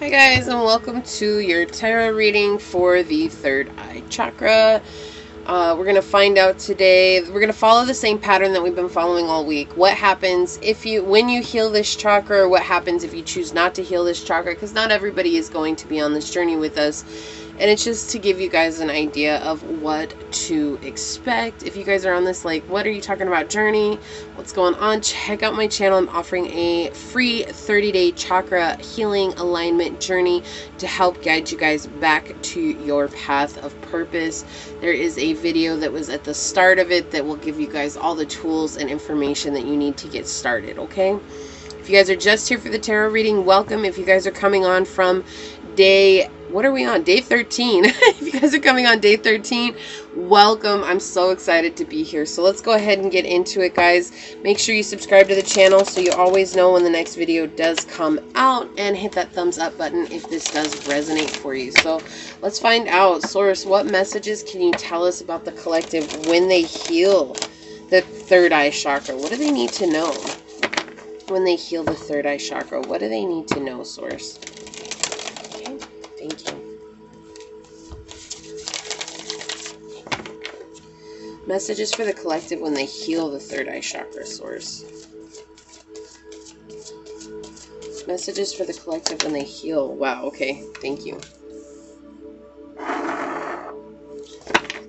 Hi guys, and welcome to your tarot reading for the third eye chakra. We're going to find out today, we're going to follow the same pattern that we've been following all week. What happens when you heal this chakra, or what happens if you choose not to heal this chakra, because not everybody is going to be on this journey with us. And it's just to give you guys an idea of what to expect. If you guys are on this, like, what are you talking about journey? What's going on? Check out my channel. I'm offering a free 30-day chakra healing alignment journey to help guide you guys back to your path of purpose. There is a video that was at the start of it that will give you guys all the tools and information that you need to get started, okay? If you guys are just here for the tarot reading, welcome. If you guys are coming on from what are we on? Day 13. If you guys are coming on day 13, welcome. I'm so excited to be here. So let's go ahead and get into it, guys. Make sure you subscribe to the channel so you always know when the next video does come out, and hit that thumbs up button if this does resonate for you. So let's find out, Source, what messages can you tell us about the collective when they heal the third eye chakra? What do they need to know when they heal the third eye chakra? What do they need to know, Source? Thank you. Messages for the collective when they heal the third eye chakra, Source. Messages for the collective when they heal. Wow, okay. Thank you.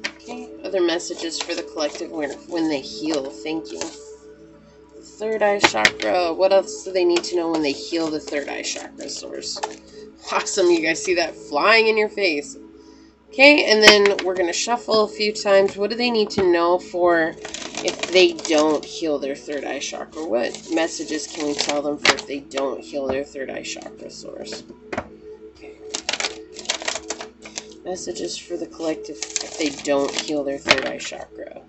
Okay, other messages for the collective when they heal. Thank you. The third eye chakra. What else do they need to know when they heal the third eye chakra, Source? Awesome, you guys see that flying in your face. Okay, and then we're going to shuffle a few times. What do they need to know for if they don't heal their third eye chakra? What messages can we tell them for if they don't heal their third eye chakra, Source? Okay. Messages for the collective if they don't heal their third eye chakra.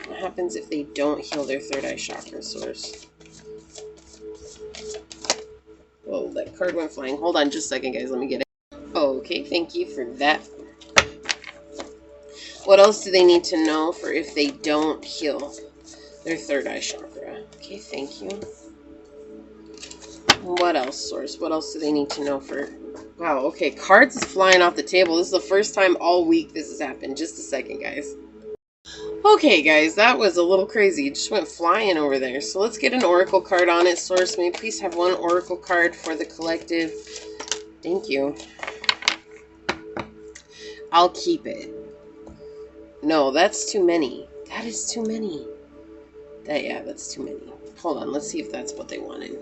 What happens if they don't heal their third eye chakra, Source? Whoa, that card went flying. Hold on just a second, guys. Let me get it. Okay, thank you for that. What else do they need to know for if they don't heal their third eye chakra? Okay, thank you. What else, Source? What else do they need to know for... Wow, okay, cards is flying off the table. This is the first time all week this has happened. Just a second, guys. Okay, guys, that was a little crazy. It just went flying over there. So let's get an oracle card on it. Source, may I please have one oracle card for the collective? Thank you. I'll keep it. No, that's too many. That is too many. Yeah, that's too many. Hold on, let's see if that's what they wanted.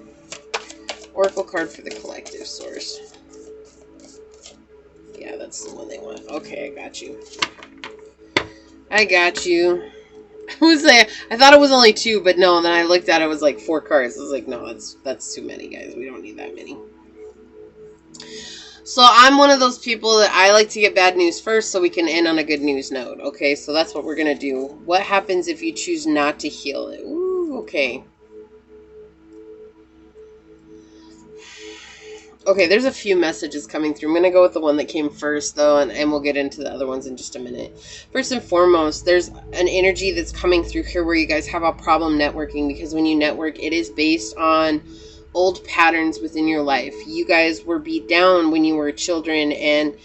Oracle card for the collective, Source. Yeah, that's the one they want. Okay, I got you. I got you. I thought it was only 2, but no, and then I looked at it, it was like 4 cards. I was like, no, that's too many, guys. We don't need that many. So I'm one of those people that I like to get bad news first so we can end on a good news note. Okay, so that's what we're going to do. What happens if you choose not to heal it? Ooh, okay. Okay, there's a few messages coming through. I'm going to go with the one that came first, though, and we'll get into the other ones in just a minute. First and foremost, there's an energy that's coming through here where you guys have a problem networking, because when you network, it is based on old patterns within your life. You guys were beat down when you were children, and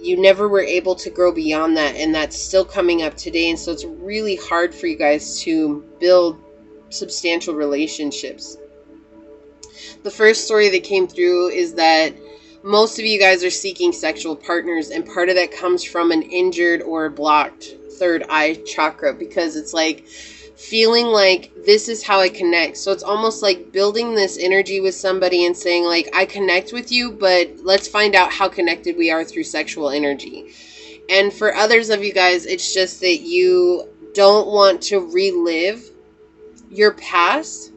you never were able to grow beyond that, and that's still coming up today. And so it's really hard for you guys to build substantial relationships. The first story that came through is that most of you guys are seeking sexual partners, and part of that comes from an injured or blocked third eye chakra, because it's like feeling like this is how I connect. So it's almost like building this energy with somebody and saying, like, I connect with you, but let's find out how connected we are through sexual energy. And for others of you guys, it's just that you don't want to relive your past.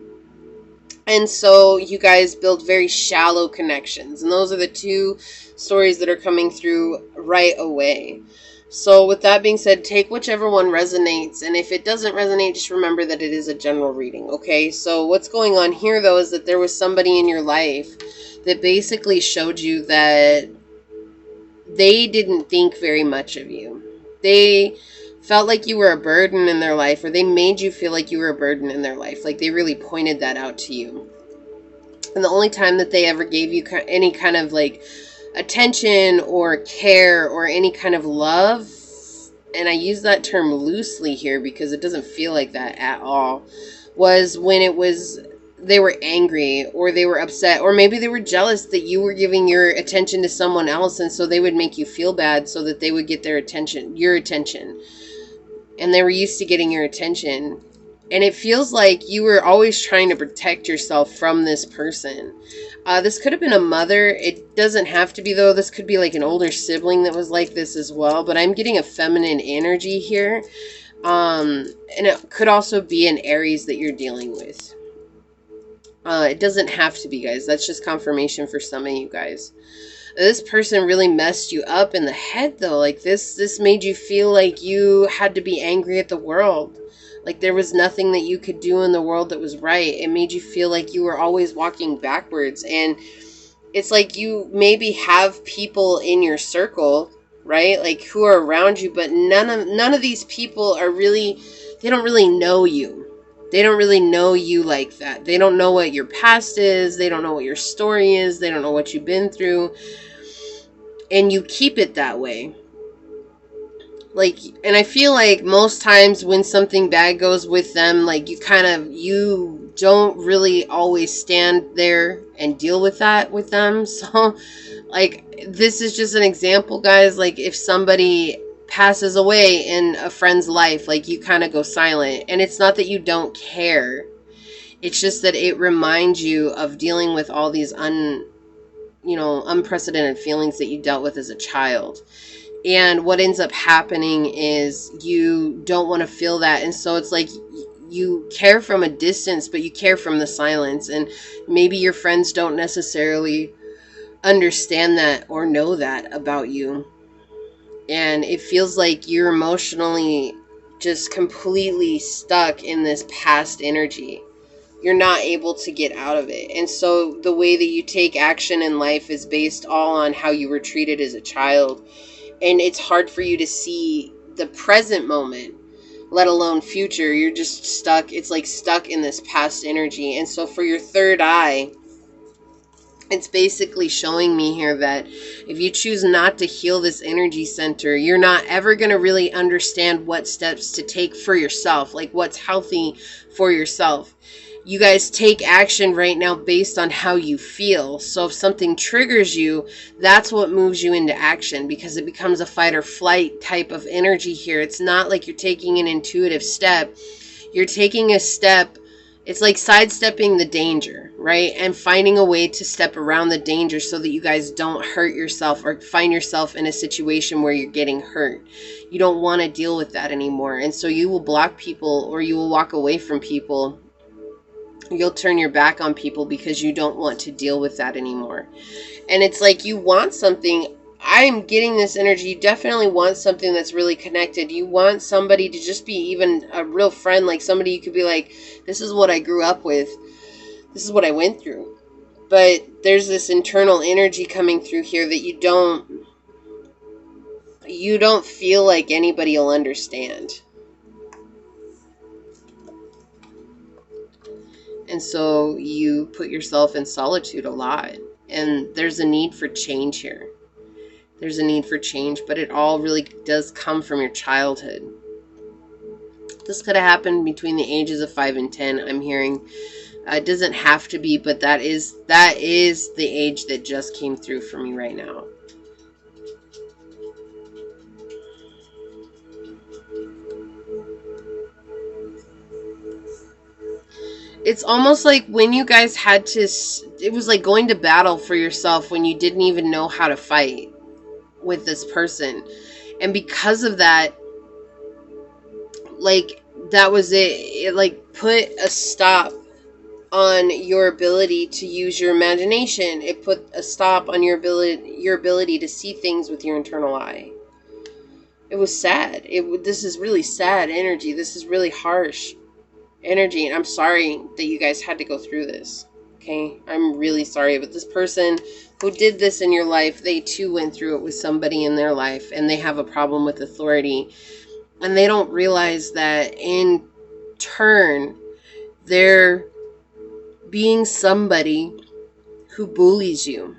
And so you guys build very shallow connections. And those are the 2 stories that are coming through right away. So with that being said, take whichever one resonates. And if it doesn't resonate, just remember that it is a general reading, okay? So what's going on here, though, is that there was somebody in your life that basically showed you that they didn't think very much of you. They felt like you were a burden in their life, or they made you feel like you were a burden in their life. Like they really pointed that out to you. And the only time that they ever gave you any kind of like attention or care or any kind of love, and I use that term loosely here because it doesn't feel like that at all, was when they were angry or they were upset, or maybe they were jealous that you were giving your attention to someone else, and so they would make you feel bad so that they would get your attention. And they were used to getting your attention. And it feels like you were always trying to protect yourself from this person. This could have been a mother. It doesn't have to be, though. This could be like an older sibling that was like this as well. But I'm getting a feminine energy here. And it could also be an Aries that you're dealing with. It doesn't have to be, guys. That's just confirmation for some of you guys. This person really messed you up in the head, though. Like this made you feel like you had to be angry at the world. Like there was nothing that you could do in the world that was right. It made you feel like you were always walking backwards. And it's like you maybe have people in your circle, right? Like who are around you, but none of these people are really, they don't really know you. They don't really know you like that. They don't know what your past is. They don't know what your story is. They don't know what you've been through. And you keep it that way. Like, and I feel like most times when something bad goes with them, like you don't really always stand there and deal with that with them. So like, this is just an example, guys. Like if somebody passes away in a friend's life, like you kind of go silent, and it's not that you don't care. It's just that it reminds you of dealing with all these unprecedented feelings that you dealt with as a child. And what ends up happening is you don't want to feel that. And so it's like you care from a distance, but you care from the silence. And maybe your friends don't necessarily understand that or know that about you. And it feels like you're emotionally just completely stuck in this past energy. You're not able to get out of it. And so the way that you take action in life is based all on how you were treated as a child. And it's hard for you to see the present moment, let alone future. You're just stuck. It's like stuck in this past energy. And so for your third eye, it's basically showing me here that if you choose not to heal this energy center, you're not ever going to really understand what steps to take for yourself, like what's healthy for yourself. You guys take action right now based on how you feel. So if something triggers you, that's what moves you into action, because it becomes a fight or flight type of energy here. It's not like you're taking an intuitive step. You're taking a step. It's like sidestepping the danger, right? And finding a way to step around the danger so that you guys don't hurt yourself or find yourself in a situation where you're getting hurt. You don't want to deal with that anymore. And so you will block people, or you will walk away from people. You'll turn your back on people because you don't want to deal with that anymore. And it's like you want something. I'm getting this energy. You definitely want something that's really connected. You want somebody to just be even a real friend, like somebody you could be like, this is what I grew up with. This is what I went through. But there's this internal energy coming through here that you don't feel like anybody will understand. And so you put yourself in solitude a lot. And there's a need for change here. There's a need for change, but it all really does come from your childhood. This could have happened between the ages of 5 and 10, I'm hearing. It doesn't have to be, but that is the age that just came through for me right now. It's almost like when you guys had to, it was like going to battle for yourself when you didn't even know how to fight with this person. And because of that, like, that was it. It like put a stop on your ability to use your imagination. It put a stop on your ability to see things with your internal eye. It was sad. This is really sad energy. This is really harsh energy, and I'm sorry that you guys had to go through this. Okay, I'm really sorry, but this person who did this in your life, they too went through it with somebody in their life, and they have a problem with authority. And they don't realize that in turn, they're being somebody who bullies you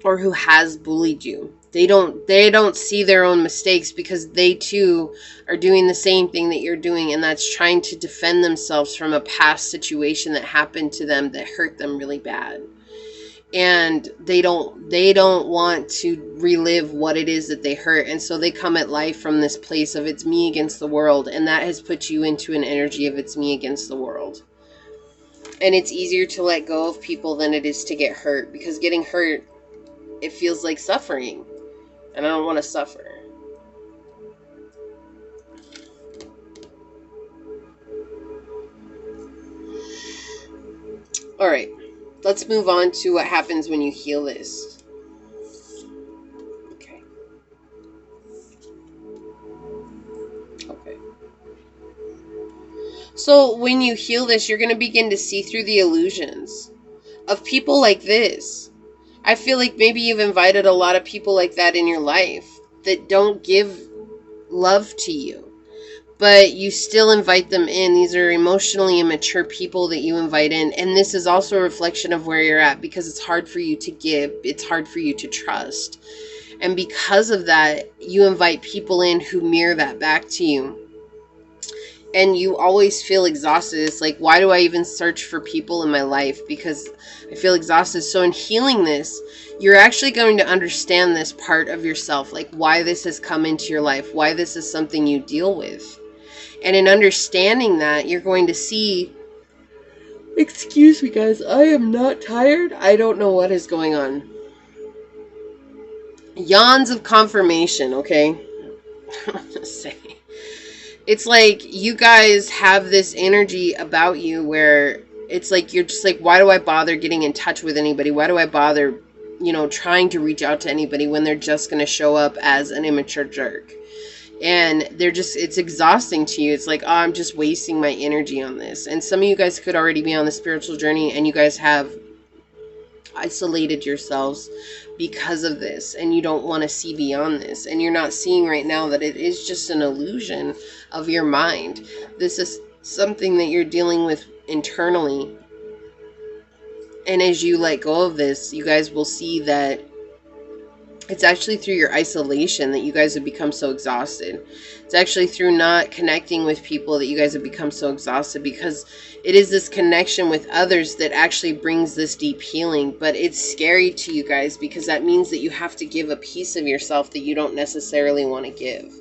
or who has bullied you. They don't see their own mistakes because they too are doing the same thing that you're doing, and that's trying to defend themselves from a past situation that happened to them that hurt them really bad. And they don't want to relive what it is that they hurt, and so they come at life from this place of it's me against the world, and that has put you into an energy of it's me against the world. And it's easier to let go of people than it is to get hurt, because getting hurt, it feels like suffering, and I don't want to suffer. All right, let's move on to what happens when you heal this. Okay. Okay. So when you heal this, you're going to begin to see through the illusions of people like this. I feel like maybe you've invited a lot of people like that in your life that don't give love to you, but you still invite them in. These are emotionally immature people that you invite in. And this is also a reflection of where you're at, because it's hard for you to give. It's hard for you to trust. And because of that, you invite people in who mirror that back to you. And you always feel exhausted. It's like, why do I even search for people in my life? Because I feel exhausted. So in healing this, you're actually going to understand this part of yourself, like why this has come into your life, why this is something you deal with. And in understanding that, you're going to see, excuse me guys, I am not tired. I don't know what is going on. Yawns of confirmation, okay? I'm just saying. It's like you guys have this energy about you where it's like you're just like, why do I bother getting in touch with anybody? Why do I bother, trying to reach out to anybody when they're just going to show up as an immature jerk? And it's exhausting to you. It's like, oh, I'm just wasting my energy on this. And some of you guys could already be on the spiritual journey, and you guys have isolated yourselves because of this, and you don't want to see beyond this, and you're not seeing right now that it is just an illusion of your mind. This is something that you're dealing with internally, and as you let go of this, you guys will see that it's actually through your isolation that you guys have become so exhausted. It's actually through not connecting with people that you guys have become so exhausted, because it is this connection with others that actually brings this deep healing. But it's scary to you guys because that means that you have to give a piece of yourself that you don't necessarily want to give.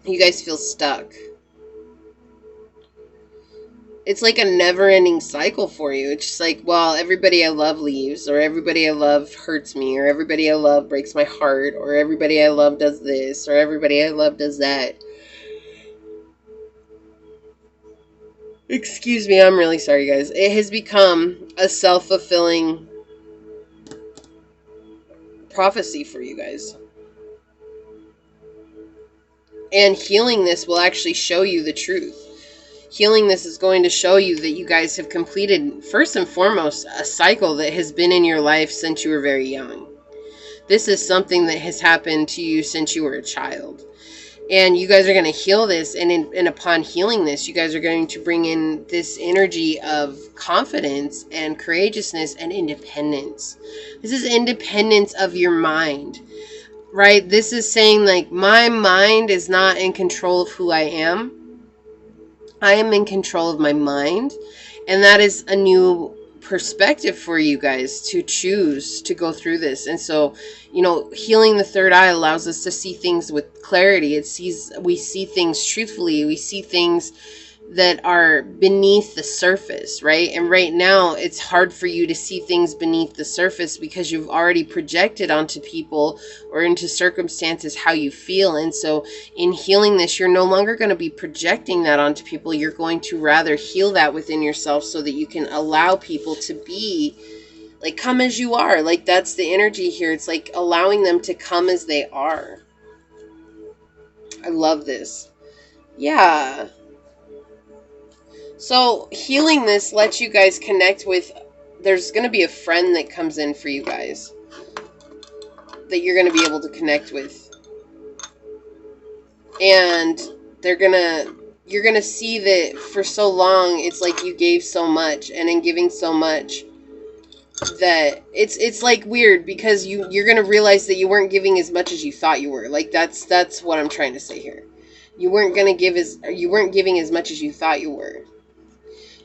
You guys feel stuck. It's like a never-ending cycle for you. It's just like, well, everybody I love leaves, or everybody I love hurts me, or everybody I love breaks my heart, or everybody I love does this, or everybody I love does that. Excuse me, I'm really sorry, guys. It has become a self-fulfilling prophecy for you guys. And healing this will actually show you the truth. Healing this is going to show you that you guys have completed, first and foremost, a cycle that has been in your life since you were very young. This is something that has happened to you since you were a child. And you guys are going to heal this, and upon healing this, you guys are going to bring in this energy of confidence and courageousness and independence. This is independence of your mind, right? This is saying, like, my mind is not in control of who I am. I am in control of my mind, and that is a new perspective for you guys to choose to go through this. And so, healing the third eye allows us to see things with clarity. We see things truthfully. We see things that are beneath the surface, right? And right now it's hard for you to see things beneath the surface because you've already projected onto people or into circumstances how you feel. And so in healing this, you're no longer going to be projecting that onto people. You're going to rather heal that within yourself so that you can allow people to be like, come as you are. Like, that's the energy here. It's like allowing them to come as they are. I love this. Yeah. So healing this lets you guys connect with there's going to be a friend that comes in for you guys that you're going to be able to connect with. And you're going to see that for so long, it's like you gave so much, and in giving so much, that it's like weird, because you're going to realize that you weren't giving as much as you thought you were. Like that's what I'm trying to say here. You weren't giving as much as you thought you were.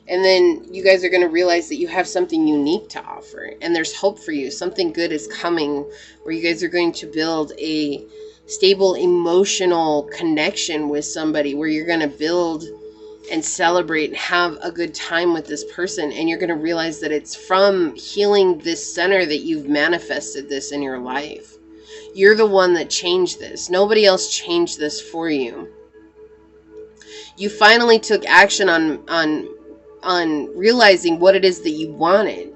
And then you guys are going to realize that you have something unique to offer, and there's hope for you. Something good is coming, where you guys are going to build a stable emotional connection with somebody, where you're going to build and celebrate and have a good time with this person. And you're going to realize that it's from healing this center that you've manifested this in your life. You're the one that changed this. Nobody else changed this for you. You finally took action on realizing what it is that you wanted.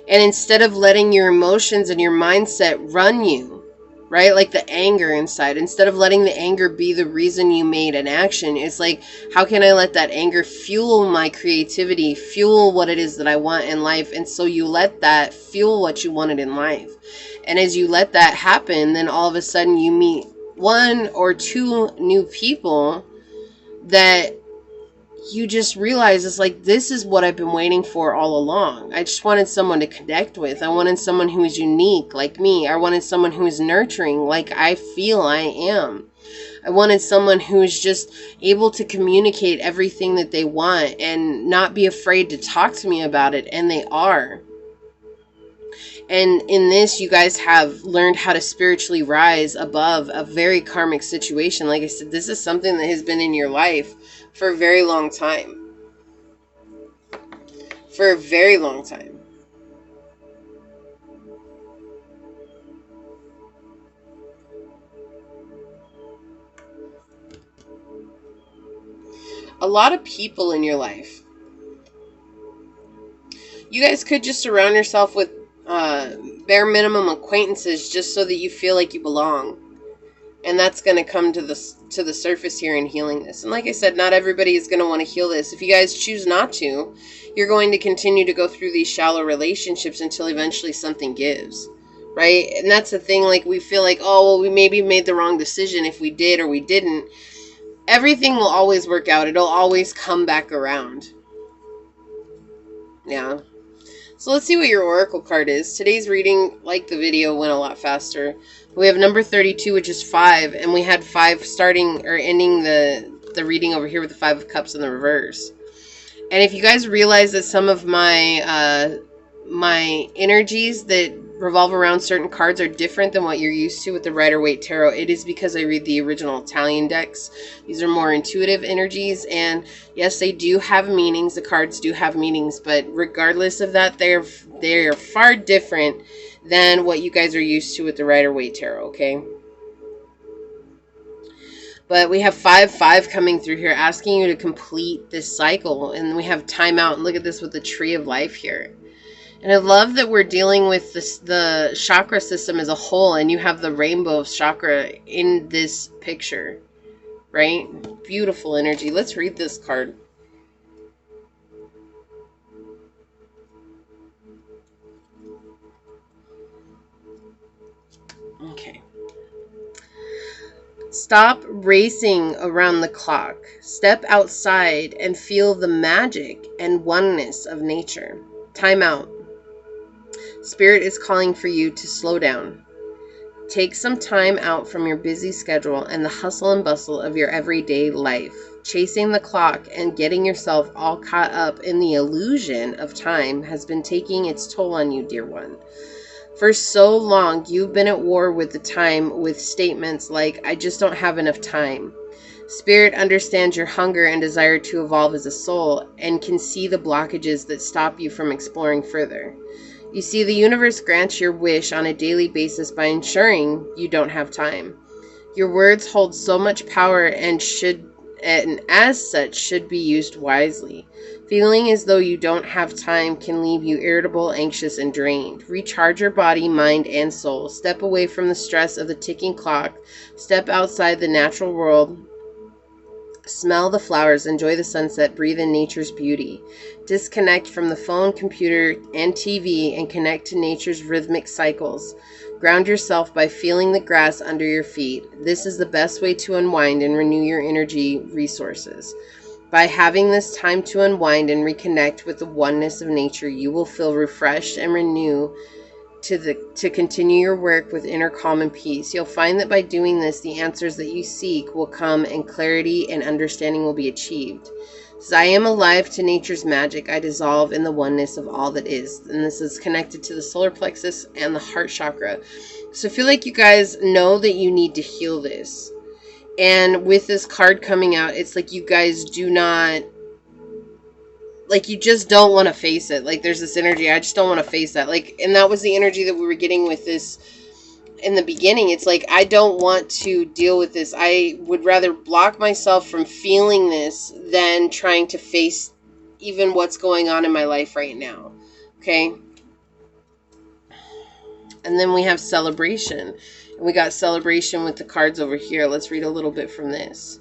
And instead of letting your emotions and your mindset run you, right? Like the anger inside, instead of letting the anger be the reason you made an action, it's like, how can I let that anger fuel my creativity, fuel what it is that I want in life? And so you let that fuel what you wanted in life. And as you let that happen, then all of a sudden you meet one or two new people that you just realize it's like, this is what I've been waiting for all along. I just wanted someone to connect with. I wanted someone who is unique like me. I wanted someone who is nurturing like I feel I am. I wanted someone who is just able to communicate everything that they want and not be afraid to talk to me about it. And they are. And in this, you guys have learned how to spiritually rise above a very karmic situation. Like I said, this is something that has been in your life for a very long time. For a very long time. A lot of people in your life. You guys could just surround yourself with bare minimum acquaintances just so that you feel like you belong. And that's going to come to the surface here in healing this. And like I said, not everybody is going to want to heal this. If you guys choose not to, you're going to continue to go through these shallow relationships until eventually something gives. Right? And that's the thing, like we feel like, oh, well, we maybe made the wrong decision if we did or we didn't. Everything will always work out. It'll always come back around. Yeah. So let's see what your oracle card is. Today's reading, like the video, went a lot faster. We have number 32, which is 5, and we had 5 starting or ending the reading over here with the 5 of Cups in the reverse. And if you guys realize that some of my my energies that revolve around certain cards are different than what you're used to with the Rider-Waite Tarot, it is because I read the original Italian decks. These are more intuitive energies, and yes, they do have meanings. The cards do have meanings, but regardless of that, they're far different than what you guys are used to with the Rider-Waite Tarot, okay? But we have 5-5 coming through here, asking you to complete this cycle, and we have time out. And look at this with the Tree of Life here. And I love that we're dealing with this, the chakra system as a whole, and you have the rainbow of chakra in this picture, right? Beautiful energy. Let's read this card. Okay. Stop racing around the clock. Step outside and feel the magic and oneness of nature. Time out. Spirit is calling for you to slow down. Take some time out from your busy schedule and the hustle and bustle of your everyday life. Chasing the clock and getting yourself all caught up in the illusion of time has been taking its toll on you, dear one. For so long, you've been at war with the time with statements like, I just don't have enough time. Spirit understands your hunger and desire to evolve as a soul and can see the blockages that stop you from exploring further. You see, the universe grants your wish on a daily basis by ensuring you don't have time. Your words hold so much power and as such should be used wisely. Feeling as though you don't have time can leave you irritable, anxious, and drained. Recharge your body, mind, and soul. Step away from the stress of the ticking clock. Step outside the natural world Smell the flowers, enjoy the sunset, breathe in nature's beauty. Disconnect from the phone, computer, and TV and connect to nature's rhythmic cycles. Ground yourself by feeling the grass under your feet. This is the best way to unwind and renew your energy resources. By having this time to unwind and reconnect with the oneness of nature, you will feel refreshed and renewed to continue your work with inner calm and peace. You'll find that by doing this, the answers that you seek will come and clarity and understanding will be achieved. As I am alive to nature's magic, I dissolve in the oneness of all that is. And this is connected to the solar plexus and the heart chakra. So I feel like you guys know that you need to heal this. And with this card coming out, it's like you guys do not, like, you just don't want to face it. Like, there's this energy, I just don't want to face that. Like, and that was the energy that we were getting with this in the beginning. It's like, I don't want to deal with this. I would rather block myself from feeling this than trying to face even what's going on in my life right now. Okay? And then we have celebration. And we got celebration with the cards over here. Let's read a little bit from this.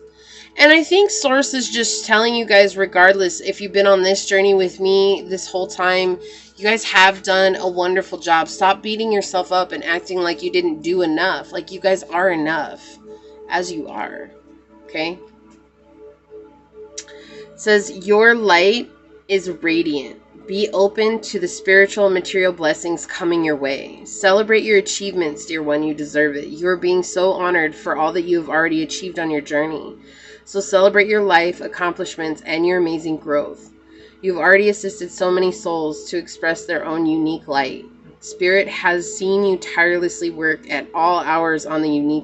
And I think Source is just telling you guys, regardless if you've been on this journey with me this whole time, you guys have done a wonderful job. Stop beating yourself up and acting like you didn't do enough. Like, you guys are enough as you are. Okay? It says, your light is radiant. Be open to the spiritual and material blessings coming your way. Celebrate your achievements, dear one. You deserve it. You are being so honored for all that you have already achieved on your journey. So celebrate your life, accomplishments, and your amazing growth. You've already assisted so many souls to express their own unique light. Spirit has seen you tirelessly work at all hours on the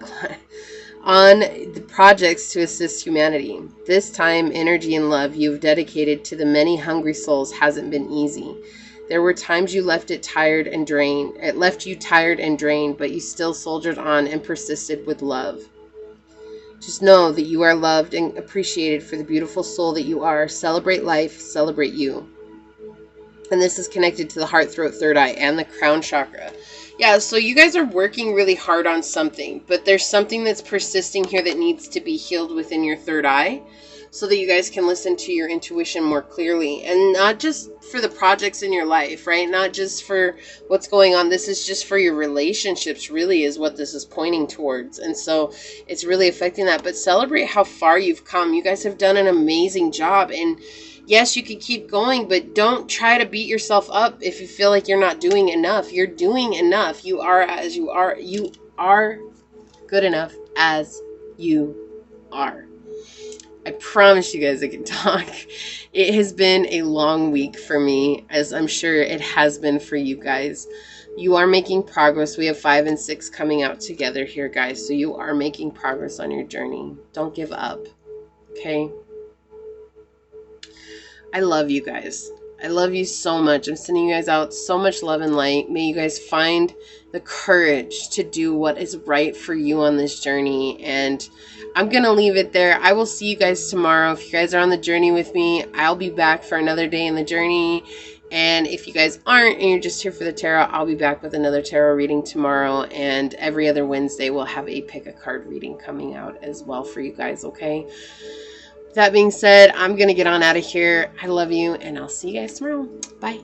projects to assist humanity. This time, energy and love you've dedicated to the many hungry souls hasn't been easy. There were times you left you tired and drained, but you still soldiered on and persisted with love. Just know that you are loved and appreciated for the beautiful soul that you are. Celebrate life, celebrate you. And this is connected to the heart, throat, third eye, and the crown chakra. Yeah, so you guys are working really hard on something, but there's something that's persisting here that needs to be healed within your third eye so that you guys can listen to your intuition more clearly. And not just for the projects in your life, right? Not just for what's going on. This is just for your relationships, really, is what this is pointing towards. And so it's really affecting that. But celebrate how far you've come. You guys have done an amazing job. And yes, you can keep going, but don't try to beat yourself up if you feel like you're not doing enough. You're doing enough. You are as you are. You are good enough as you are. I promise you guys I can talk. It has been a long week for me, as I'm sure it has been for you guys. You are making progress. We have 5 and 6 coming out together here, guys. So you are making progress on your journey. Don't give up. Okay? I love you guys. I love you so much. I'm sending you guys out so much love and light. May you guys find the courage to do what is right for you on this journey. And I'm going to leave it there. I will see you guys tomorrow. If you guys are on the journey with me, I'll be back for another day in the journey. And if you guys aren't and you're just here for the tarot, I'll be back with another tarot reading tomorrow. And every other Wednesday, we'll have a pick a card reading coming out as well for you guys, okay? That being said, I'm going to get on out of here. I love you, and I'll see you guys tomorrow. Bye.